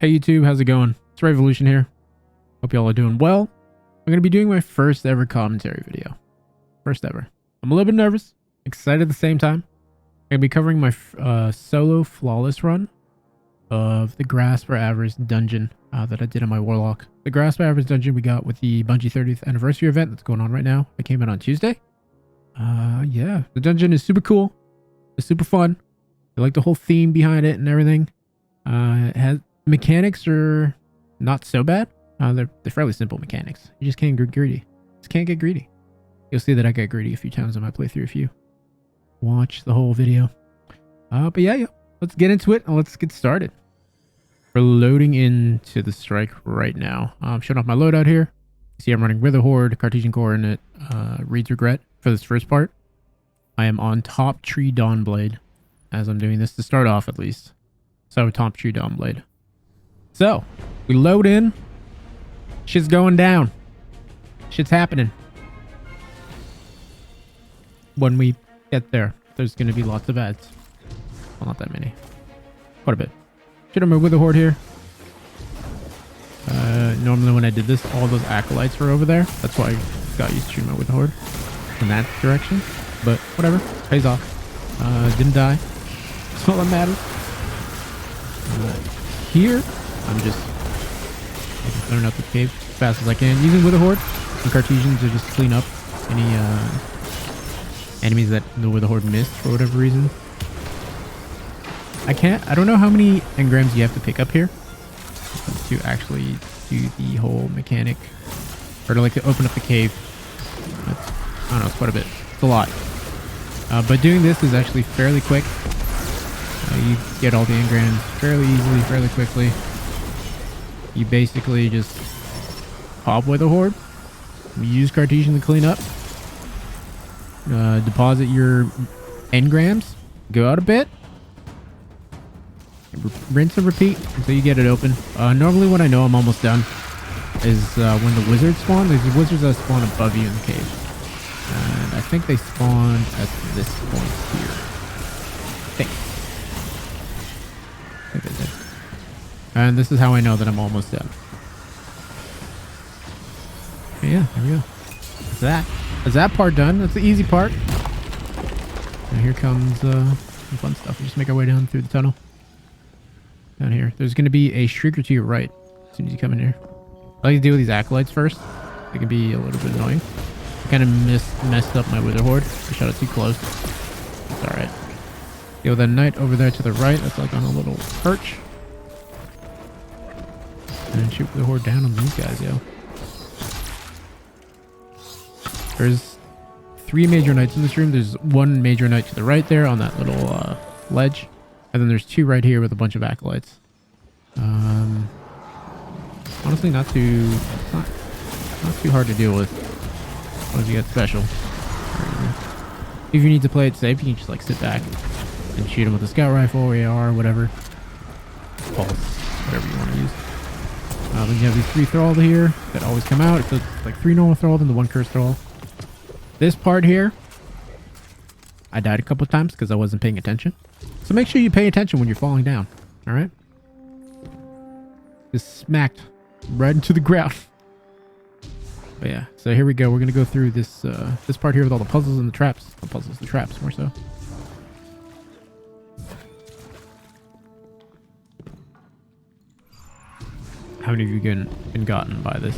Hey YouTube, how's it going? It's Revolution here. Hope y'all are doing well. I'm going to be doing my first ever commentary video. First ever. I'm a little bit nervous, excited at the same time. I'm going to be covering my solo flawless run of the Grasp of Avarice dungeon that I did on my Warlock. The Grasp of Avarice dungeon we got with the Bungie 30th anniversary event that's going on right now. It came out on Tuesday. Yeah, the dungeon is super cool. It's super fun. I like the whole theme behind it and everything. It has mechanics are not so bad. They're fairly simple mechanics. You just can't get greedy. Just can't get greedy. You'll see that I got greedy a few times on my playthrough if you watch the whole video. But yeah, let's get into it and let's get started. We're loading into the strike right now. I'm showing off my loadout here. You see I'm running Wither Horde, Cartesian Coordinate, Reed's Regret for this first part. I am on Top Tree Dawnblade as I'm doing this to start off at least. So Top Tree Dawnblade. So we load in. Shit's going down. Shit's happening. When we get there, there's going to be lots of ads. Well, not that many. Quite a bit. Should have moved with the Horde here. Normally when I did this, all those acolytes were over there. That's why I got used to shooting with the Horde in that direction. But whatever. Pays off. Didn't die. That's all that matters. Here, I'm just clearing out the cave as fast as I can. Using Wither Horde and Cartesian to just clean up any enemies that the Wither Horde missed for whatever reason. I don't know how many engrams you have to pick up here to actually do the whole mechanic. Or to like to open up the cave. I don't know, it's quite a bit. It's a lot. But doing this is actually fairly quick. You get all the engrams fairly easily, fairly quickly. You basically just pop with a Horde. You use Cartesian to clean up. Deposit your engrams. Go out a bit. Rinse and repeat until you get it open. Normally when I know I'm almost done is when the wizards spawn. There's wizards that spawn above you in the cave. And I think they spawned at this point here. I think they did. And this is how I know that I'm almost done. But yeah, there we go. That's that part done. That's the easy part. And here comes some fun stuff. We just make our way down through the tunnel. Down here. There's going to be a shrieker to your right as soon as you come in here. I like to deal with these acolytes first. They can be a little bit annoying. I kind of messed up my Wither Horde. I shot it too close. It's alright. Deal with that knight over there to the right. That's like on a little perch. And shoot the Horde down on these guys, yo. There's 3 major knights in this room. There's 1 major knight to the right there on that little ledge. And then there's 2 right here with a bunch of acolytes. Honestly, not too hard to deal with. As long as you get special. If you need to play it safe, you can just like sit back and shoot them with a scout rifle or AR or whatever. Pulse, whatever you want to use. Then you have these 3 thrall here that always come out. It's like 3 normal thrall and the 1 curse thrall. This part here, I died a couple of times because I wasn't paying attention. So make sure you pay attention when you're falling down. All right? Just smacked right into the ground. But yeah, so here we go. We're gonna go through this this part here with all the puzzles and the traps. The puzzles, the traps, more so. How many of you been gotten by this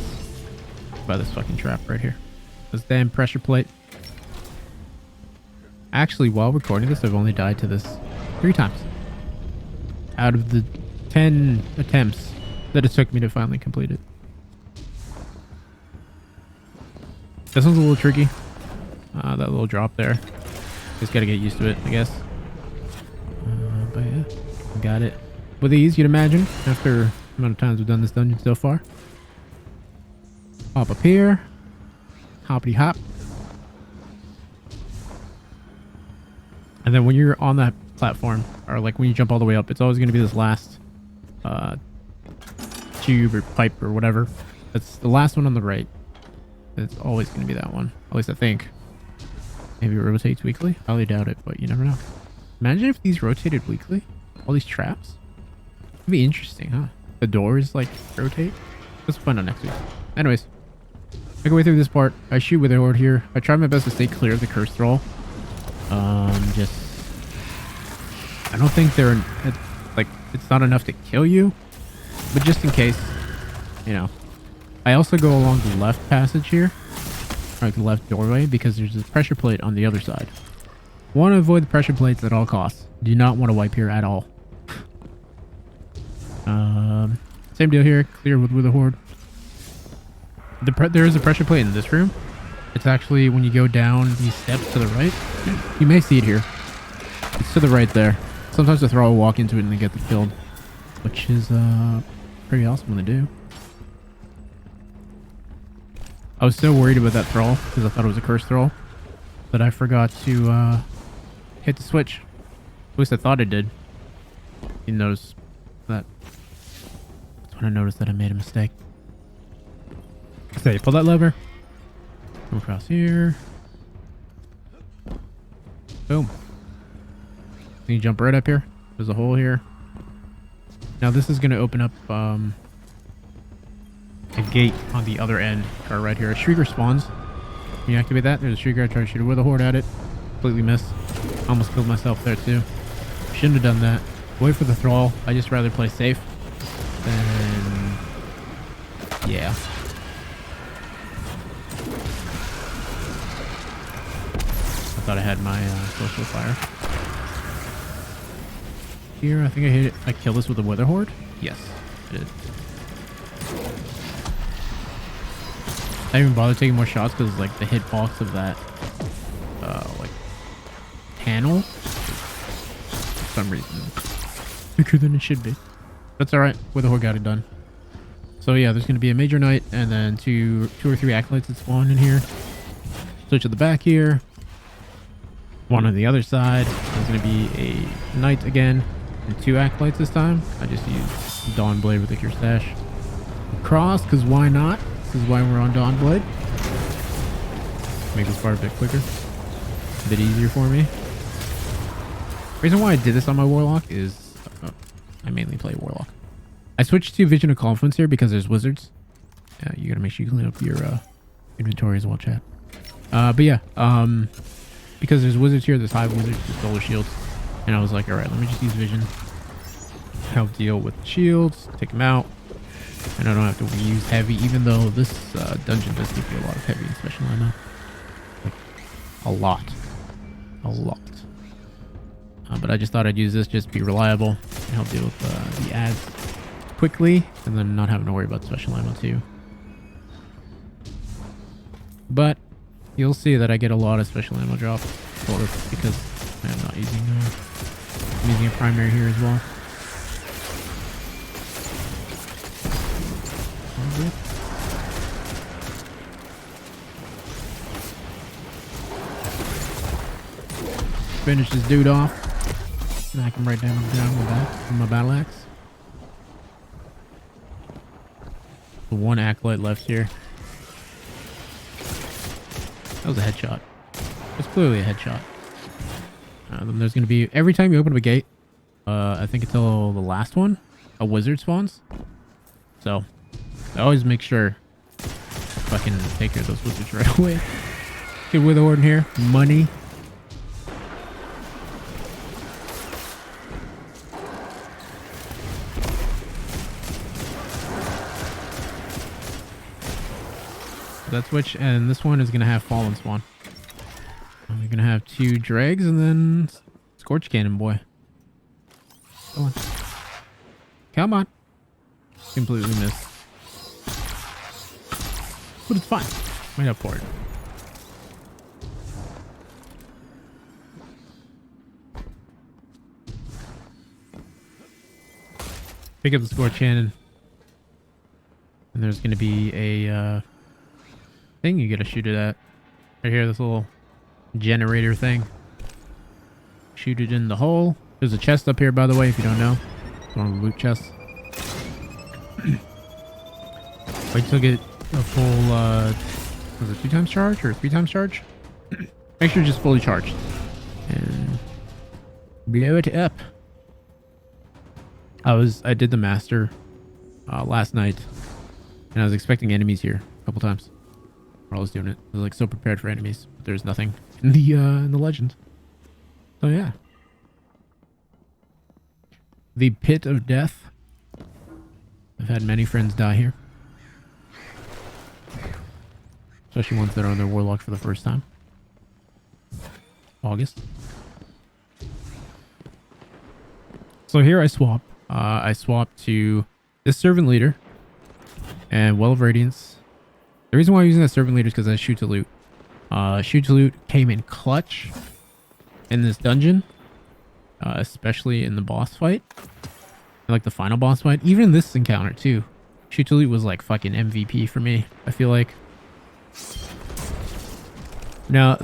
fucking trap right here? This damn pressure plate. Actually, while recording this, I've only died to this 3 times out of the 10 attempts that it took me to finally complete it. This one's a little tricky. That little drop there. Just gotta get used to it, I guess. But yeah, got it with ease, you'd imagine, after the amount of times we've done this dungeon so far. Hop up here. Hoppity hop. And then when you're on that platform, or like when you jump all the way up, it's always going to be this last tube or pipe or whatever. That's the last one on the right. It's always going to be that one. At least I think. Maybe it rotates weekly. I highly doubt it, but you never know. Imagine if these rotated weekly. All these traps. It'd be interesting, huh? the doors like rotate. Let's find out next week. Anyways, make our way through this part. I shoot with a horde here. I try my best to stay clear of the curse thrall. I don't think it's not enough to kill you, but just in case, you know. I also go along the left passage here, or like the left doorway, because there's this pressure plate on the other side. Want to avoid the pressure plates at all costs. Do not want to wipe here at all. Same deal here. Clear with a horde. There is a pressure plate in this room. It's actually when you go down these steps to the right. You may see it here. It's to the right there. Sometimes the thrall will walk into it and they get killed, which is pretty awesome when they do. I was so worried about that thrall because I thought it was a cursed thrall that I forgot to hit the switch. At least I thought it did. You notice that. That's when I noticed that I made a mistake. So you pull that lever. Come across here. Boom. Then you jump right up here. There's a hole here. Now this is going to open up a gate on the other end, or right here. A shrieker spawns. When you activate that, there's a shrieker. I try to shoot it with a horde at it. Completely missed. Almost killed myself there too. Shouldn't have done that. Wait for the thrall. I just rather play safe than... yeah. I thought I had my social fire. Here, I think I hit it. I killed this with a wither horde? Yes, I did. I didn't even bother taking more shots because like the hitbox of that like panel for some reason bigger than it should be. That's alright. Wither horde got it done. So yeah, there's gonna be a major knight and then two or three acolytes that spawn in here. Switch at the back here. One on the other side. There's gonna be a knight again and two acolytes this time. I just used Dawn Blade with the Cure Stash. Cross, because why not? This is why we're on Dawn Blade. Make this part a bit quicker. A bit easier for me. Reason why I did this on my Warlock is I mainly play Warlock. I switched to Vision of Confluence here because there's wizards. You gotta make sure you clean up your inventory as well, chat. But yeah, because there's wizards here, there's hive wizards, there's solar shields. And I was like, alright, let me just use Vision. Help deal with the shields, take them out. And I don't have to use heavy, even though this dungeon does give you a lot of heavy and special ammo. Like, a lot. A lot. But I just thought I'd use this just to be reliable and help deal with the ads quickly, and then not having to worry about special ammo too. But you'll see that I get a lot of special ammo drops, sort of, because I'm not using I'm using a primary here as well. Finish this dude off. Smack him right down on the ground with my battle axe. One acolyte left here. That was a headshot. It's clearly a headshot. Then there's going to be, every time you open up a gate, I think until the last one, a wizard spawns. So, I always make sure fucking take care of those wizards right away. Good wither horde in here. Money. That switch, and this one is going to have Fallen Spawn. And we're going to have two Dregs and then Scorch Cannon Boy. Come on. Come on. Completely missed. But it's fine. Made up for it. Pick up the Scorch Cannon. And there's going to be a thing you got to shoot it at. Right here, this little generator thing. Shoot it in the hole. There's a chest up here, by the way, if you don't know. It's one of the loot chests. Wait till get a full, was it 2 times charge or 3 times charge? Make sure it's just fully charged. And blow it up. I did the master last night, and I was expecting enemies here a couple times. While I was doing it, I was like so prepared for enemies, but there's nothing in the legend. So yeah, the Pit of Death. I've had many friends die here, especially ones that are on their warlock for the first time. August. So here I swap. I swap to this servant leader and Well of Radiance. The reason why I'm using that servant leader is because I shoot to loot. Shoot to loot came in clutch in this dungeon, especially in the boss fight, and like the final boss fight. Even in this encounter too, shoot to loot was like fucking MVP for me, I feel like. Now,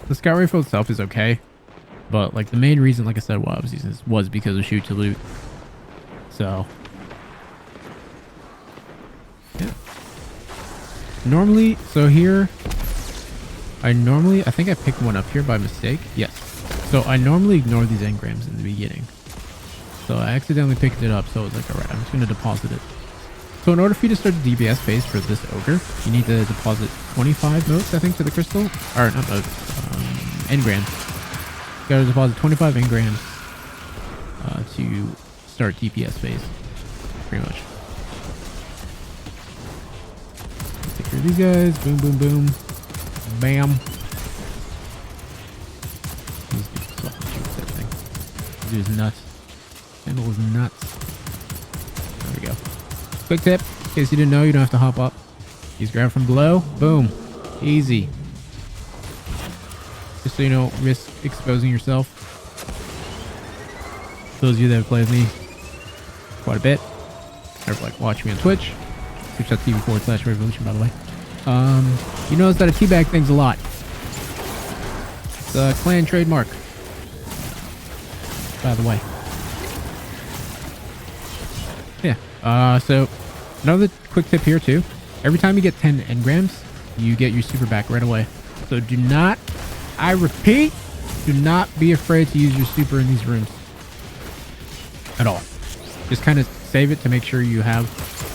the scout rifle itself is okay, but like the main reason, like I said, why I was using this was because of shoot to loot. So, yeah. Normally, so here, I think I picked one up here by mistake. Yes. So I normally ignore these engrams in the beginning. So I accidentally picked it up, so I was like, alright, I'm just going to deposit it. So in order for you to start the DPS phase for this Ogre, you need to deposit 25 motes, I think, to the crystal. Or not motes, engrams. You gotta deposit 25 engrams to start DPS phase, pretty much. Take care of these guys. Boom, boom, boom. Bam. This dude's nuts. Handle is nuts. There we go. Quick tip, in case you didn't know, you don't have to hop up. Just grab from below. Boom. Easy. Just so you don't risk exposing yourself. Those of you that have played with me quite a bit, or like watch me on Twitch, twitch.tv/revolution, by the way. You notice that I teabag things a lot. It's a clan trademark, by the way. Yeah. So another quick tip here too. Every time you get 10 engrams, you get your super back right away. So do not, I repeat, do not be afraid to use your super in these rooms at all. Just kind of save it to make sure you have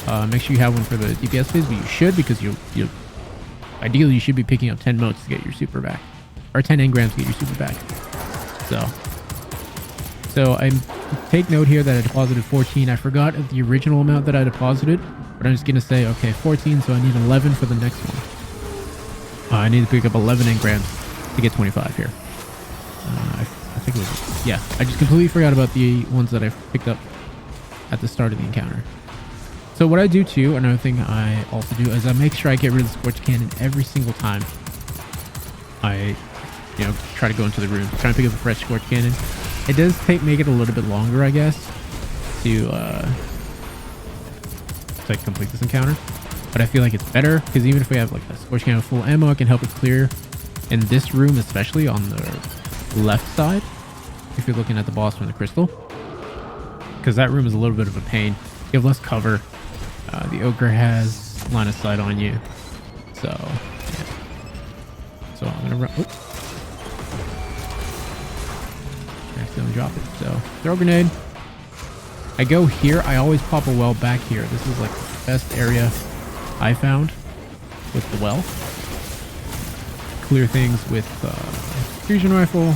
one for the DPS phase, but you should, because you ideally you should be picking up 10 motes to get your super back, or 10 engrams to get your super back. So I take note here that I deposited 14. I forgot the original amount that I deposited, but I'm just gonna say, okay, 14, so I need 11 for the next one. I need to pick up 11 engrams to get 25 here. I think it was, yeah, I just completely forgot about the ones that I picked up at the start of the encounter. So what I do too, another thing I also do, is I make sure I get rid of the scorch cannon every single time I, try to go into the room, trying to pick up a fresh scorch cannon. It does make it a little bit longer, I guess, to like complete this encounter, but I feel like it's better because even if we have like a scorch cannon full ammo, it can help us clear in this room, especially on the left side. If you're looking at the boss from the crystal, because that room is a little bit of a pain. You have less cover. The Ogre has line of sight on you, so yeah. So I'm gonna run. Oops. Accidentally drop it. So throw a grenade. I go here. I always pop a well back here. This is like the best area I found with the well. Clear things with fusion rifle.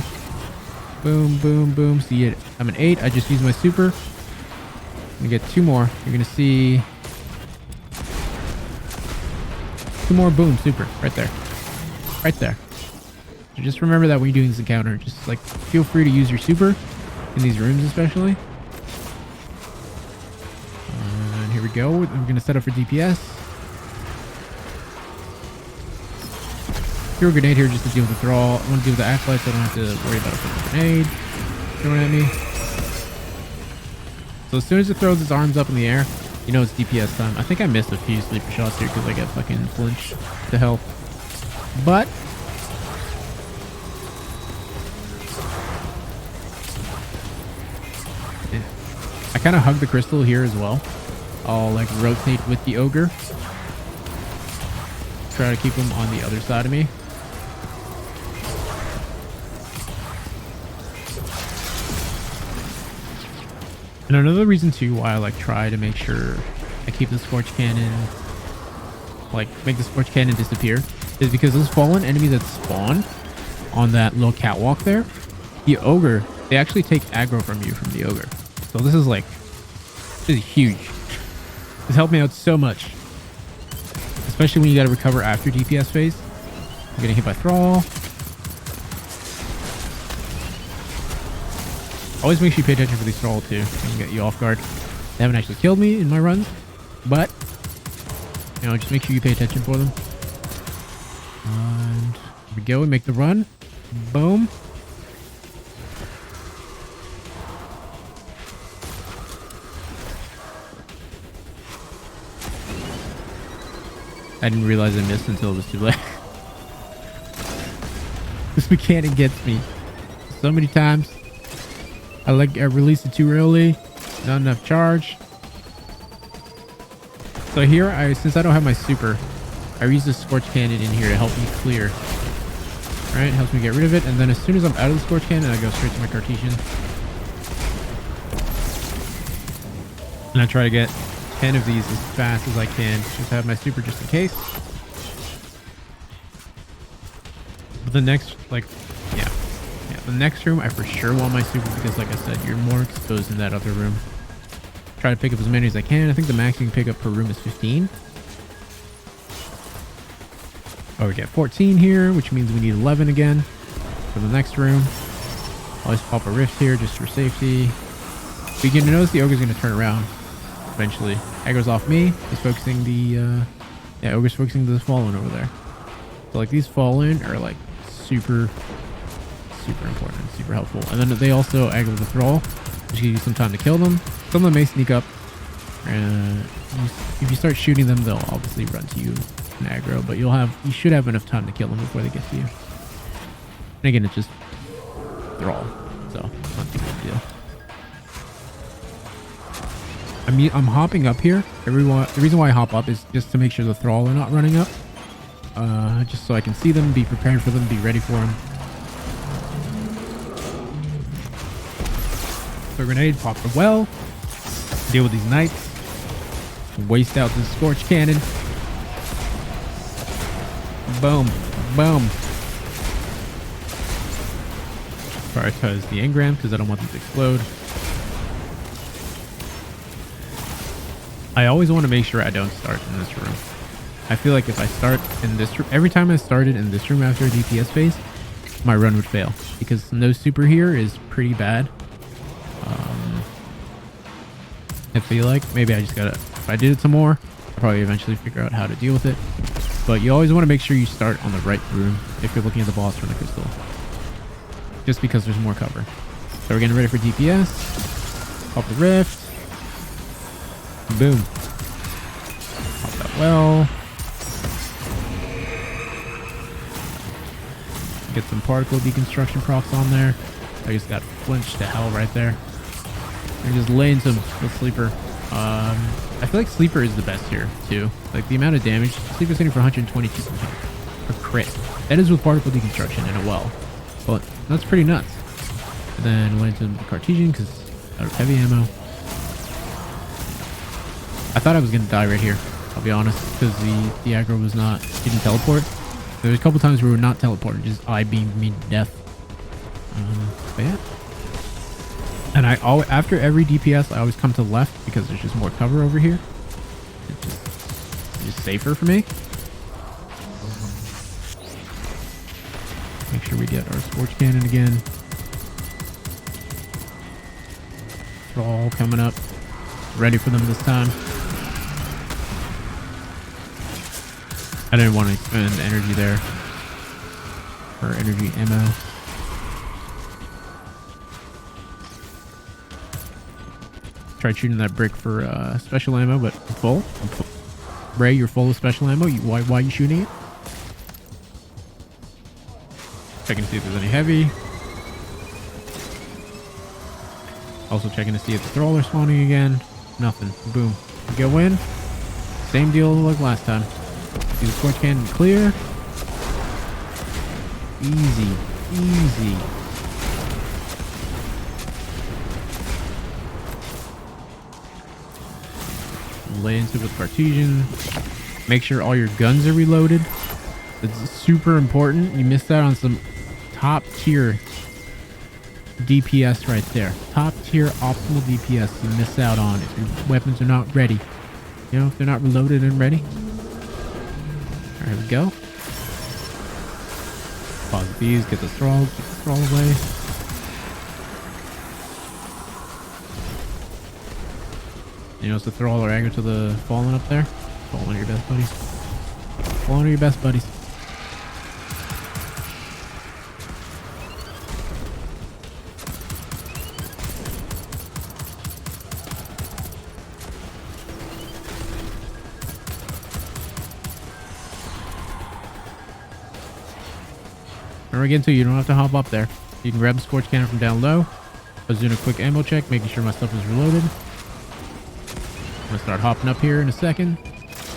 Boom, boom, boom. See it. I'm an 8. I just used my super. I'm gonna get 2 more. You're gonna see 2 more. Boom, super. Right there. Right there. So just remember that when you're doing this encounter, just like feel free to use your super in these rooms, especially. And here we go. I'm gonna set up for DPS. Throw a grenade here just to deal with the thrall. I want to deal with the acolyte, so I don't have to worry about a grenade throwing at me. So as soon as it throws its arms up in the air, you know it's DPS time. I think I missed a few sleeper shots here because I got fucking flinched to hell. But I kind of hug the crystal here as well. I'll like rotate with the Ogre. Try to keep him on the other side of me. And another reason too why I like try to make sure I keep the Scorch Cannon, like, make the Scorch Cannon disappear, is because those fallen enemies that spawn on that little catwalk there, the Ogre, they actually take aggro from you from the Ogre. So this is like, this is huge. This helped me out so much. Especially when you gotta recover after DPS phase. I'm getting hit by Thrall. Always make sure you pay attention for these Thrall too. They can get you off guard. They haven't actually killed me in my runs, but you know, just make sure you pay attention for them. And here we go. We make the run. Boom. I didn't realize I missed until it was too late. This mechanic gets me so many times. I released it too early. Not enough charge. So here, since I don't have my super, I use the Scorch Cannon in here to help me clear. Right, helps me get rid of it. And then as soon as I'm out of the Scorch Cannon, I go straight to my Cartesian. And I try to get 10 of these as fast as I can. Just have my super just in case. But the next, like, yeah, the next room I for sure want my super because, like I said, you're more exposed in that other room. Try to pick up as many as I can. I think the max you can pick up per room is 15. Oh, we get 14 here, which means we need 11 again for the next room. Always pop a rift here just for safety. But you can notice the Ogre's going to turn around eventually. Aggro's off me. He's focusing the, yeah, Ogre's focusing the Fallen over there. So, like, these Fallen are, like, super important, super helpful. And then they also aggro the Thrall, which gives you some time to kill them. Some of them may sneak up. If you start shooting them, they'll obviously run to you and aggro, but you should have enough time to kill them before they get to you. And again, it's just Thrall, so not too big a deal. I'm hopping up here. The reason why I hop up is just to make sure the Thrall are not running up. Just so I can see them, be prepared for them, be ready for them. So grenade, pop the well, deal with these knights, waste out the Scorch Cannon. Boom, boom. Prioritize the engram because I don't want them to explode. I always want to make sure I don't start in this room. I feel like if I start in this room, every time I started in this room after a DPS phase, my run would fail because no super here is pretty bad. I feel like maybe I just gotta, if I did it some more, I'll probably eventually figure out how to deal with it. But you always want to make sure you start on the right room if you're looking at the boss from the crystal, just because there's more cover. So we're getting ready for DPS. Pop the rift. Boom. Pop that well. Get some particle deconstruction procs on there. I just got flinched to hell right there. And just laying some with Sleeper. I feel like Sleeper is the best here too. Like the amount of damage Sleeper's hitting for 122 per crit. That is with particle deconstruction in a well, but that's pretty nuts. And then went into the Cartesian because out of heavy ammo. I thought I was gonna die right here. I'll be honest, because the aggro was didn't teleport. There was a couple times where we were not teleporting, just eye beamed me to death. But yeah. And after every DPS, I always come to the left because there's just more cover over here. It's just safer for me. Make sure we get our Scorch Cannon again. Thrall coming up. Ready for them this time. I didn't want to expend energy there. Or energy ammo. Tried shooting that brick for special ammo, but I'm full. Bray, you're full of special ammo. Why are you shooting it? Checking to see if there's any heavy. Also checking to see if the Thrall are spawning again. Nothing. Boom. We go in. Same deal like last time. See the Scorch Cannon clear. Easy. Easy. lay into it with Cartesian. Make sure all your guns are reloaded. It's super important. You missed out on some top tier DPS right there. Top tier optimal DPS you miss out on if your weapons are not ready. You know, if they're not reloaded and ready. Alright, here we go. Pause these, get the thrall away. You know, it's the thrall or aggro to the fallen up there. Fall one of your best buddies. Fall one of your best buddies. Remember again too, you don't have to hop up there. You can grab the Scorch Cannon from down low. I was doing a quick ammo check, making sure my stuff is reloaded. I'm gonna start hopping up here in a second.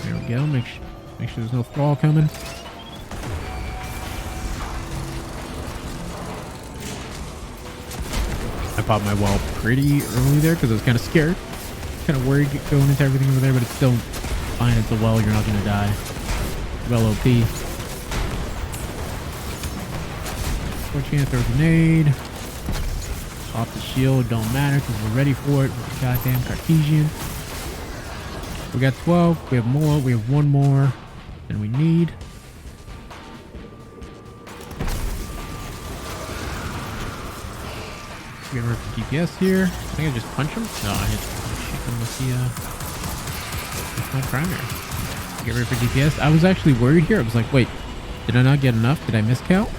There we go. Make sure there's no thrall coming. I popped my wall pretty early there because I was kind of scared. Kind of worried going into everything over there, but it's still fine. It's a well. You're not gonna die. Well OP. Chance throw a grenade. Off the shield, don't matter because we're ready for it. Goddamn Cartesian. We got 12. We have more. We have one more than we need. Get rid of GPS here. I think I just punch him. No, I hit him with my primary. Get rid of GPS. I was actually worried here. I was like, wait, did I not get enough? Did I miscount?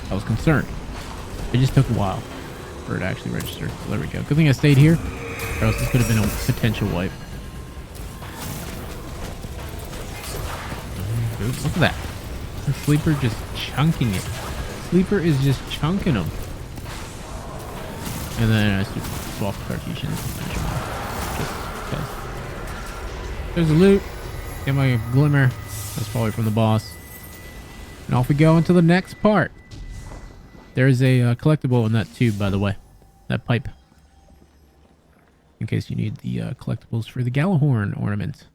I was concerned. It just took a while for it to actually register. So there we go. Good thing I stayed here, or else this could have been a potential wipe. Look at that. The Sleeper just chunking it. Sleeper is just chunking them. And then I swap Cartesian. Just because. There's a loot. Get my glimmer. That's probably from the boss. And off we go into the next part. There's a collectible in that tube, by the way. That pipe. In case you need the collectibles for the Galahorn ornament.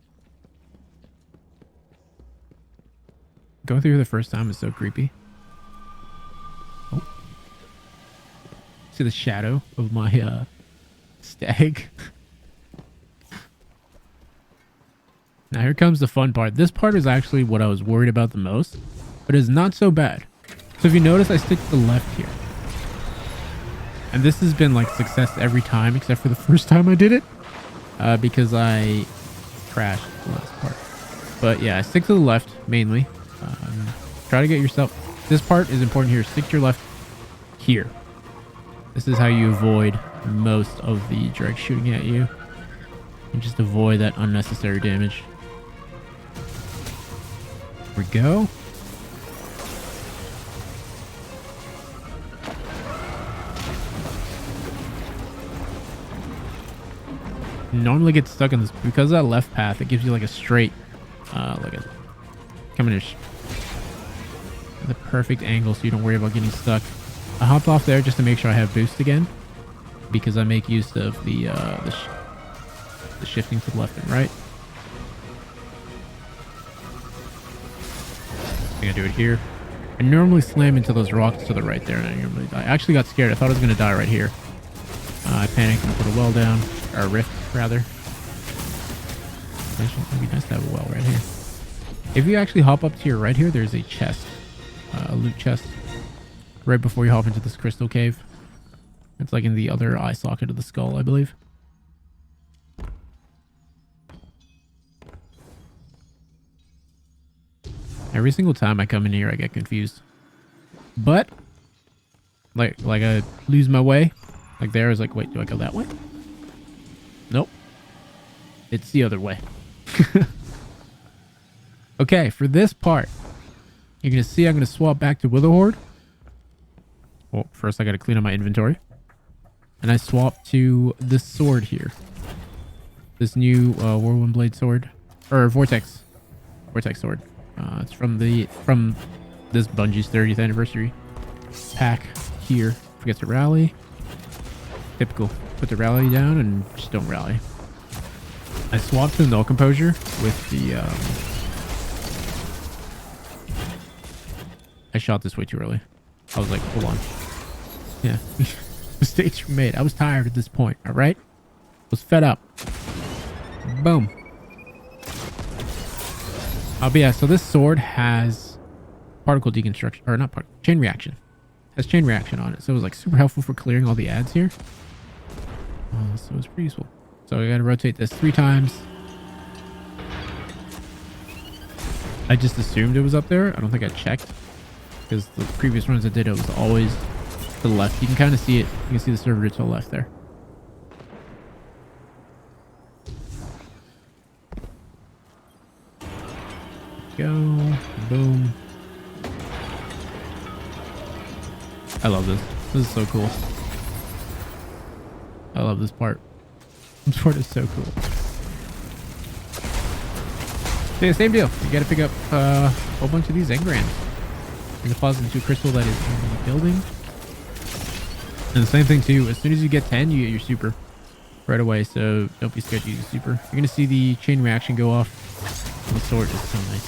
Going through the first time is so creepy. Oh. See the shadow of my stag. Now here comes the fun part. This part is actually what I was worried about the most. But it's not so bad. So if you notice, I stick to the left here. And this has been like success every time, except for the first time I did it. Because I crashed the last part. But yeah, I stick to the left, mainly. Try to get yourself... This part is important here. Stick to your left here. This is how you avoid most of the dregs shooting at you. And just avoid that unnecessary damage. Here we go. Normally get stuck in this because of that left path. It gives you like a straight like a coming in the perfect angle so you don't worry about getting stuck. I hopped off there just to make sure I have boost again because I make use of the shifting to the left and right. I'm gonna do it here. I normally slam into those rocks to the right there and I normally die. I actually got scared. I thought I was gonna die right here. I panicked and put a well down. Or a rift, rather. It'd be nice to have a well right here. If you actually hop up to your right here, there's a chest. A loot chest. Right before you hop into this crystal cave. It's like in the other eye socket of the skull, I believe. Every single time I come in here, I get confused. But, like I lose my way. Like there, I was like, wait, do I go that way? Nope. It's the other way. Okay, for this part, you're going to see I'm going to swap back to Witherhoard. Well, first I got to clean up my inventory. And I swap to this sword here. This new Whirlwind Blade sword. Or Vortex. Vortex sword. It's from this Bungie's 30th anniversary pack here. Forget to rally. Typical. Put the rally down and just don't rally. I swapped to the Null Composure with the... I shot this way too early. I was like, hold on. Yeah. Mistakes were made. I was tired at this point, alright? I was fed up. Boom. But yeah, so this sword has particle deconstruction, or not particle, chain reaction. It has chain reaction on it, so it was like super helpful for clearing all the ads here. So it's pretty useful. So I gotta rotate this 3 times. I just assumed it was up there. I don't think I checked, because the previous runs I did, it was always to the left. You can kind of see it. You can see the server to the left there. Go. Boom. I love this. This is so cool. I love this part. This part is so cool. So yeah, same deal. You gotta pick up a whole bunch of these engrams and deposit into a crystal that is in the building. And the same thing too, as soon as you get 10, you get your super right away, so don't be scared to use a super. You're gonna see the chain reaction go off. The sword is so nice.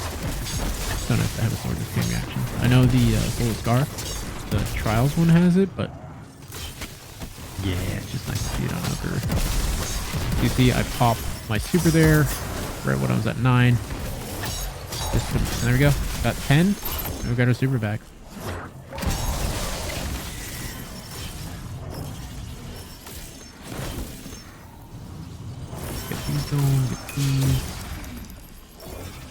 So nice to have a sword with chain reaction. I know the Soul Scar, the Trials one has it, but yeah, it's just nice to see it on Ogre. You see, I pop my super there right when I was at 9. Just there we go. Got 10. And we got our super back. Get these going. Get these.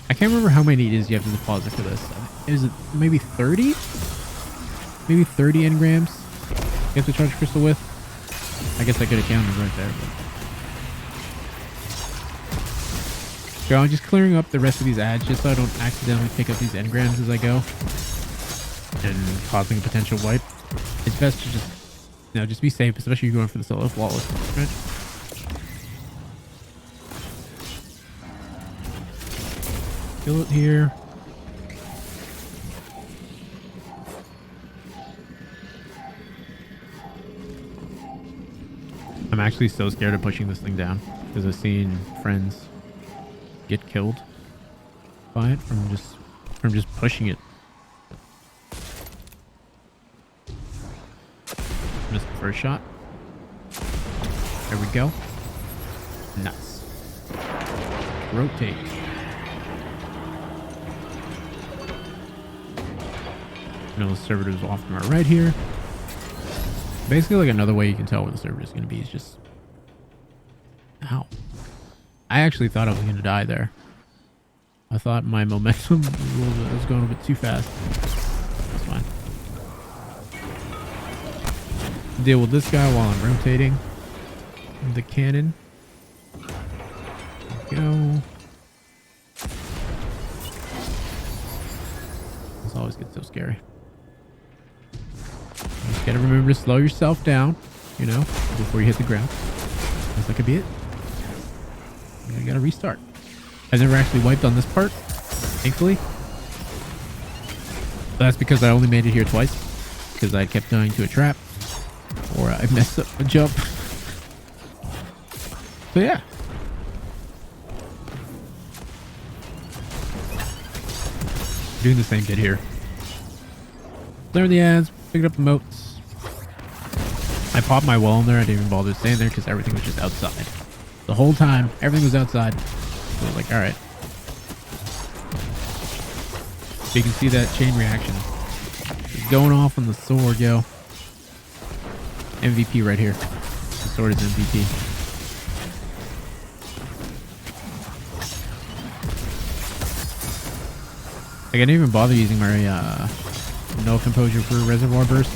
I can't remember how many it is you have to deposit for this. Is it maybe 30? Maybe 30 engrams you have to charge crystal with? I guess I could have counted right there. But... So I'm just clearing up the rest of these ads just so I don't accidentally pick up these engrams as I go and causing a potential wipe. It's best to just, you know, just be safe, especially if you're going for the solo flawless. Right? Kill it here. I'm actually so scared of pushing this thing down because I've seen friends get killed by it from just pushing it. Missed the first shot. There we go. Nice. Rotate. The server is off to my right here. Basically, like another way you can tell where the server is going to be is just... Ow. I actually thought I was going to die there. I thought my momentum was going a bit too fast. That's fine. Deal with this guy while I'm rotating the cannon. There we go. This always gets so scary. You just gotta remember to slow yourself down, you know, before you hit the ground. That could be it. You gotta restart. I've never actually wiped on this part, thankfully. That's because I only made it here twice, because I kept dying to a trap, or I messed up a jump. So yeah. Doing the same bit here. Clearing the ads, picking up the moats. I popped my wall in there. I didn't even bother staying there because everything was just outside. The whole time, everything was outside. So I was like, alright. So you can see that chain reaction. It's going off on the sword, yo. MVP right here. The sword is MVP. Like, I didn't even bother using my no composure for reservoir burst.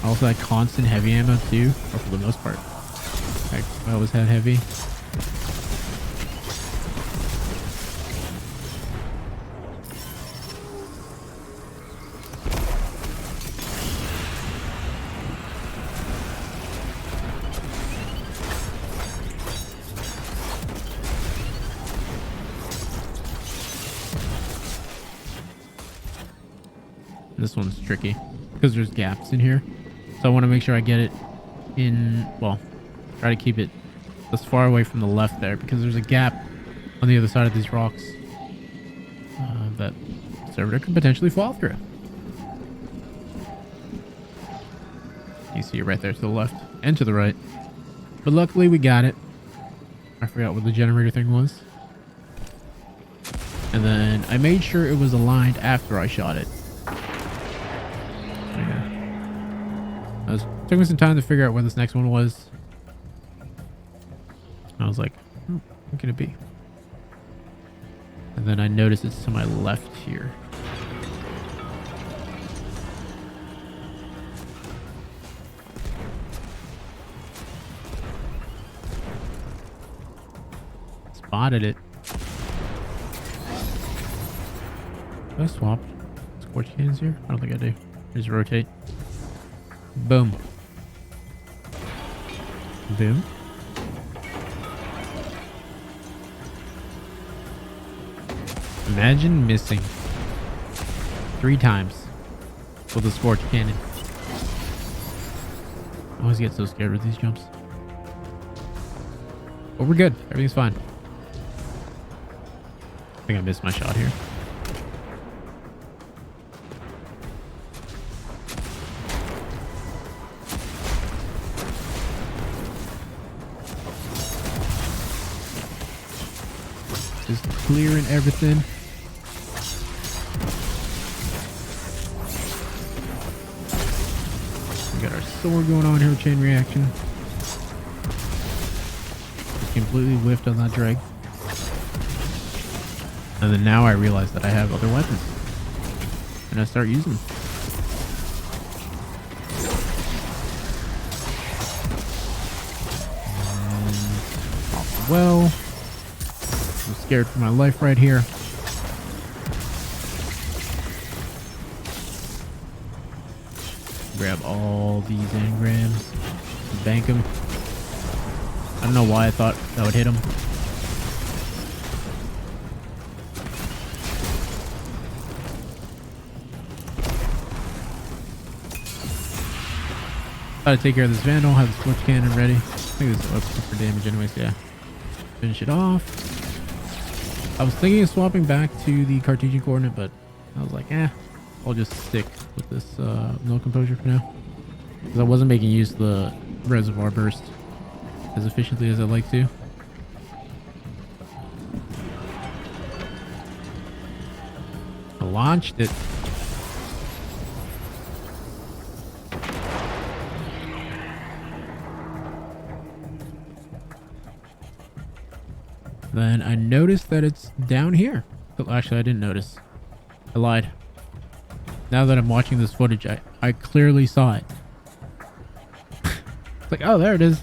I also had constant heavy ammo too, or for the most part. I always had heavy. This one's tricky because there's gaps in here. So I want to make sure I get it in, well, try to keep it as far away from the left there because there's a gap on the other side of these rocks that servitor could potentially fall through. You see it right there to the left and to the right. But luckily we got it. I forgot what the generator thing was. And then I made sure it was aligned after I shot it. Yeah. Took me some time to figure out where this next one was. I was like, what could it be? And then I noticed it's to my left here. Spotted it. Did I swap scorch cannons here? I don't think I do. Just rotate. Boom. Boom. Imagine missing 3 times with a scorch cannon. I always get so scared with these jumps. But we're good. Everything's fine. I think I missed my shot here. Just clearing everything. We got our sword going on here with chain reaction. Just completely whiffed on that drag. And then now I realize that I have other weapons. And I start using them. And off the well. I'm scared for my life right here. Grab all these engrams. Bank them. I don't know why I thought that would hit them. Gotta take care of this Vandal, have the switch cannon ready. I think this is up for damage anyways, yeah. Finish it off. I was thinking of swapping back to the Cartesian coordinate, but I was like, I'll just stick with this no composure for now. Because I wasn't making use of the reservoir burst as efficiently as I'd like to. I launched it. Then I noticed that it's down here. Well, actually, I didn't notice. I lied. Now that I'm watching this footage, I clearly saw it. It's like, oh, there it is.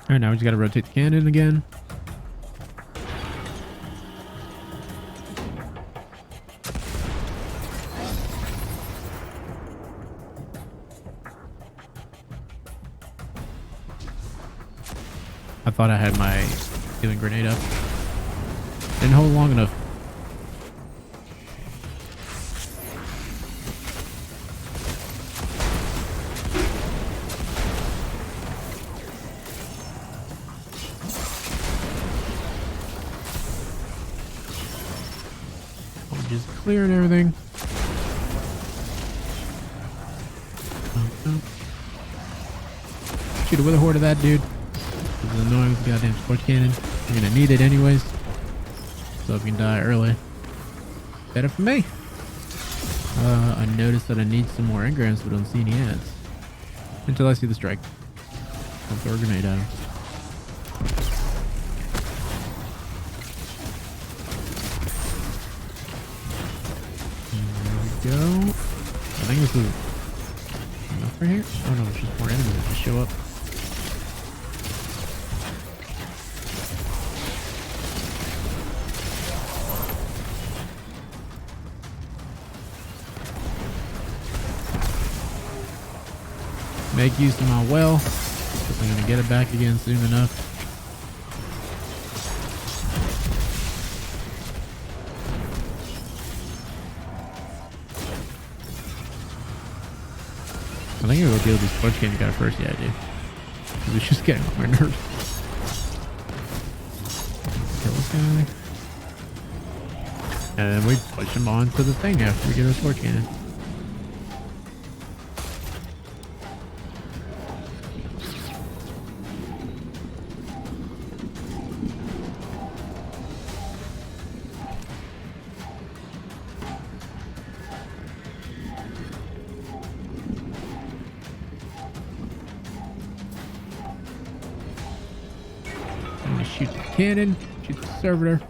Alright, now we just gotta rotate the cannon again. I thought I had my healing grenade up. Didn't hold long enough. I'm just clearing everything. Shoot a wither horde of that dude. It's annoying with the goddamn scorch cannon. You're gonna need it anyways. So if you can die early, better for me. I noticed that I need some more engrams, but don't see any ads. Until I see the strike. I'll throw a grenade at him. There we go. I think this is enough right here. Oh no, there's just more enemies that just show up. Make use of my well, because I'm going to get it back again soon enough. I think I'm going to deal with these scorch cannons guy first. Yeah, I do. because it's just getting on my nerves. Kill this guy. And then we push him onto the thing after we get our scorch cannon. Shoot the cannon, shoot the servitor.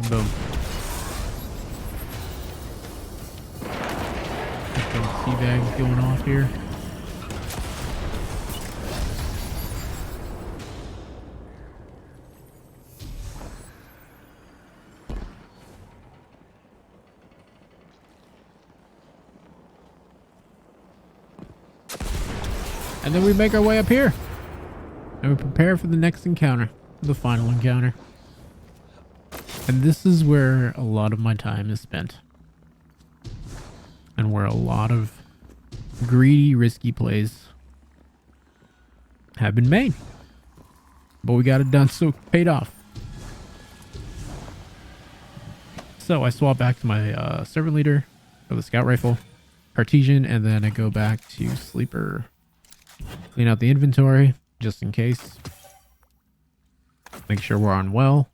Boom. Some teabags going off here. And then we make our way up here. And we prepare for the next encounter, the final encounter. And this is where a lot of my time is spent. And where a lot of greedy, risky plays have been made. But we got it done, so it paid off. So I swap back to my servant leader for the scout rifle, Cartesian, and then I go back to sleeper. Clean out the inventory. Just in case. Make sure we're on well.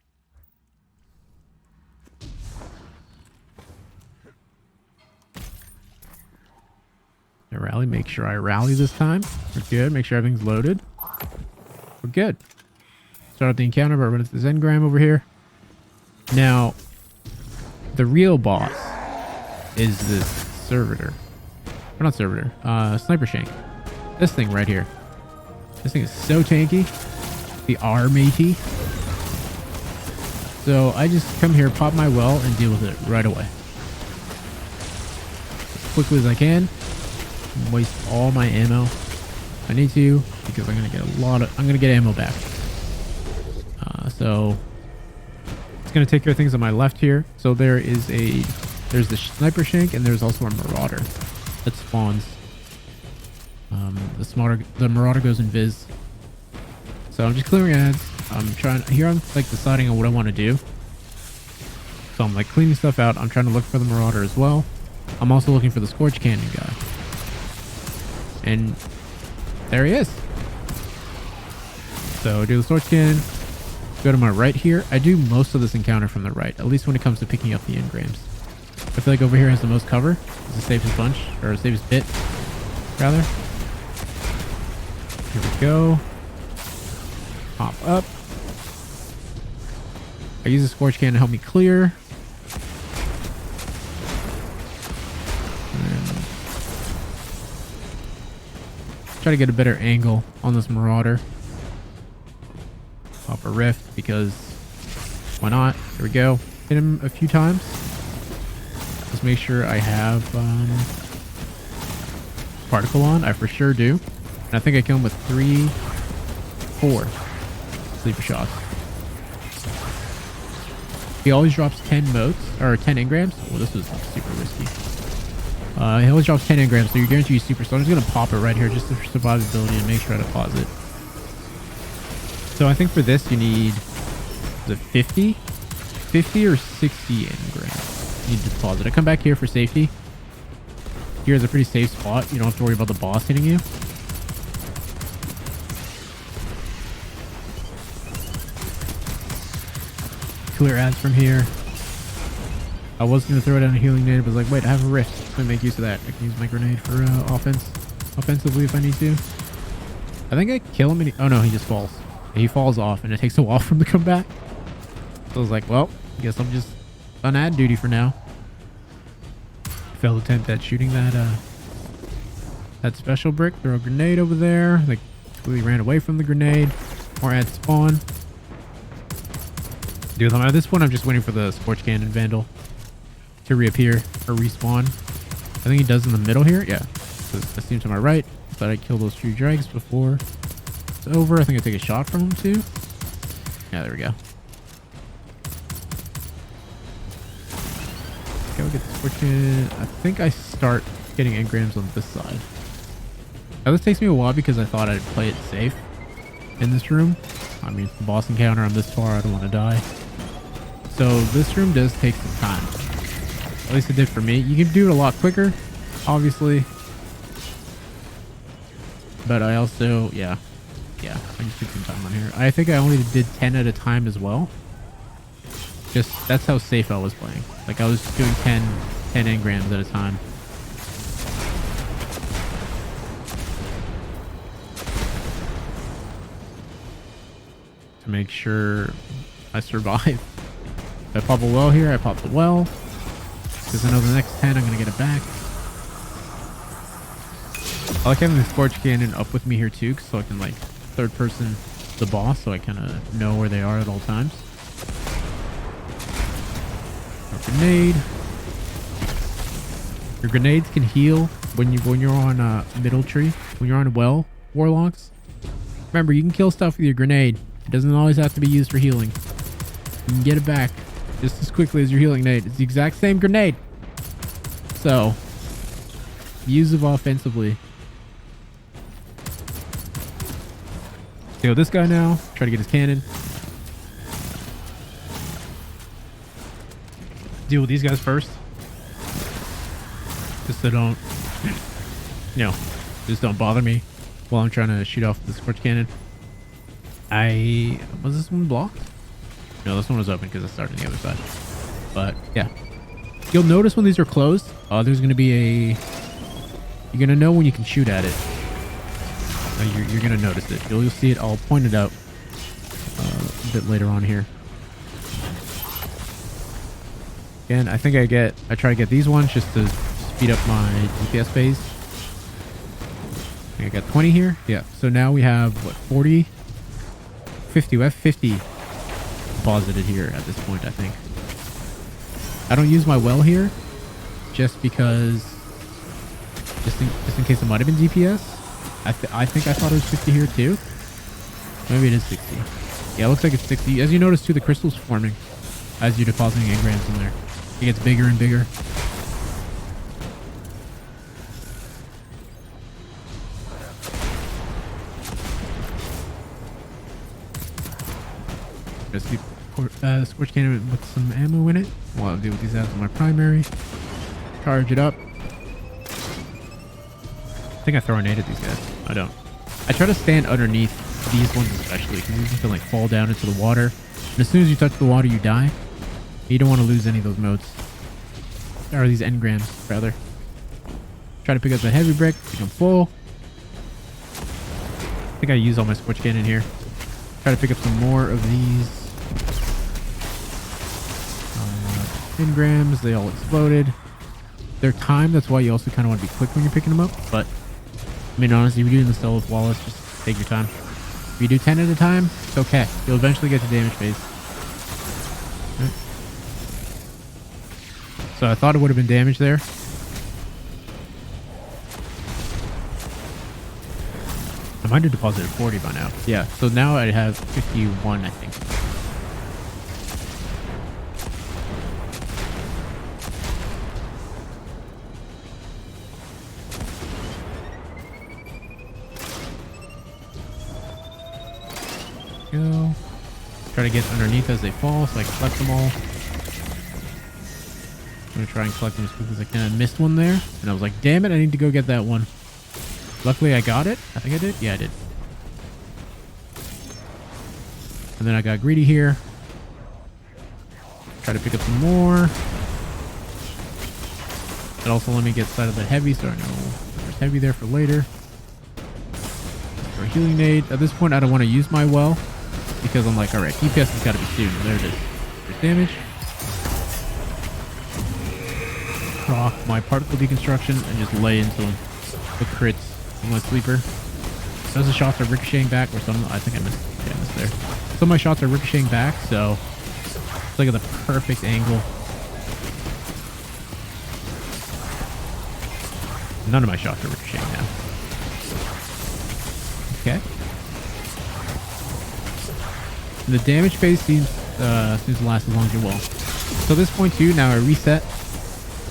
I rally. Make sure I rally this time. We're good. Make sure everything's loaded. We're good. Start out the encounter by running to this engram over here. Now, the real boss is this servitor. Or not servitor. Sniper shank. This thing right here. This thing is so tanky. The R matey. So I just come here, pop my well, and deal with it right away. As quickly as I can. Waste all my ammo if I need to, because I'm gonna get I'm gonna get ammo back. So it's gonna take care of things on my left here. So there's the sniper shank, and there's also a marauder that spawns. The marauder goes in Viz. So I'm just clearing ads. I'm like deciding on what I want to do. So I'm like cleaning stuff out. I'm trying to look for the marauder as well. I'm also looking for the scorch cannon guy. And there he is. So do the scorch cannon. Go to my right here. I do most of this encounter from the right, at least when it comes to picking up the engrams. I feel like over here has the most cover. It's the safest bunch, or the safest bit, rather. Here we go. Pop up. I use the scorch cannon to help me clear. And try to get a better angle on this marauder. Pop a rift because why not? Here we go. Hit him a few times. Just make sure I have particle on. I for sure do. And I think I kill him with 4 sleeper shots. He always drops 10 motes, or 10 engrams. Well, this was super risky. He always drops 10 engrams, so you're guaranteed super. So I'm just going to pop it right here just for survivability and make sure I deposit. So I think for this you need, is it 50? 50 or 60 engrams. You need to deposit. I come back here for safety. Here is a pretty safe spot. You don't have to worry about the boss hitting you. Clear ads from here. I was going to throw down a healing nade, but I was like, wait, I have a rift. I'm going to make use of that. I can use my grenade for offensively if I need to. I think I kill him and oh no, he just falls. He falls off and it takes a while for him to come back. So I was like, well, I guess I'm just on ad duty for now. Failed attempt at shooting that special brick. Throw a grenade over there. Like, completely ran away from the grenade. More ads spawn. Dude, at this point, I'm just waiting for the Scorch Cannon Vandal to reappear or respawn. I think he does in the middle here. Yeah. So I see him to my right. Thought I'd kill those 2 dregs before it's over. I think I take a shot from him too. Yeah, there we go. Go get the Scorch Cannon. I think I start getting engrams on this side. Now this takes me a while because I thought I'd play it safe in this room. I mean, it's the boss encounter. I'm this far. I don't want to die. So this room does take some time. At least it did for me. You can do it a lot quicker, obviously. But I also, yeah, I just took some time on here. I think I only did 10 at a time as well. Just, that's how safe I was playing. Like I was doing 10 engrams at a time. To make sure I survive. If I pop a well here, I pop the well. Because I know the next 10 I'm going to get it back. I like having the Scorch Cannon up with me here too, so I can like third person the boss, so I kind of know where they are at all times. A grenade. Your grenades can heal when you're on middle tree. When you're on well warlocks. Remember, you can kill stuff with your grenade. It doesn't always have to be used for healing. You can get it back just as quickly as your healing grenade. It's the exact same grenade. So, use it offensively. Kill this guy now. Try to get his cannon. Deal with these guys first. Just so don't, you know, just don't bother me while I'm trying to shoot off the Scorch Cannon. Was this one blocked? No, this one was open because I started on the other side. But yeah, you'll notice when these are closed, there's going to be a, you're going to know when you can shoot at it. You're going to notice it. You'll see it. I'll point it out a bit later on here. Again, I think I try to get these ones just to speed up my DPS phase. I got 20 here. Yeah. So now we have what, 40, 50. We have 50 deposited here at this point, I think. I don't use my well here just because, just in case it might have been DPS. I think I thought it was 50 here too. Maybe it is 60. Yeah, it looks like it's 60. As you notice too, the crystal's forming as you're depositing engrams in there. It gets bigger and bigger. Just keep Scorch Cannon with some ammo in it. Well, I'll deal with these as my primary. Charge it up. I think I throw a nade at these guys. I don't. I try to stand underneath these ones especially because these can like fall down into the water. And as soon as you touch the water, you die. You don't want to lose any of those motes. Or these engrams, rather. Try to pick up the heavy brick. Become full. I think I use all my Scorch Cannon here. Try to pick up some more of these engrams. They all exploded. They're timed. That's why you also kind of want to be quick when you're picking them up. But I mean, honestly, if you're doing the stealth with Wallace, just take your time. If you do 10 at a time, it's okay. You'll eventually get to damage phase. Right. So I thought it would have been damage there. I might have deposited 40 by now. Yeah, so now I have 51, I think. Go. Try to get underneath as they fall so I can collect them all. I'm going to try and collect them as quick as I can. I missed one there, and I was like, damn it, I need to go get that one. Luckily, I got it. I think I did. Yeah, I did. And then I got greedy here. Try to pick up some more. It also let me get side of the heavy, so I know there's heavy there for later. For a healing nade. At this point, I don't want to use my well because I'm like, all right, DPS has got to be soon. There it is. There's damage. Proc my particle deconstruction and just lay into them with crits. My sleeper. Some of the shots are ricocheting back, or some, I think I missed. Yeah, I missed there. Some of my shots are ricocheting back, so it's like at the perfect angle. None of my shots are ricocheting now. Okay. And the damage phase seems to last as long as it will. So at this point too, now I reset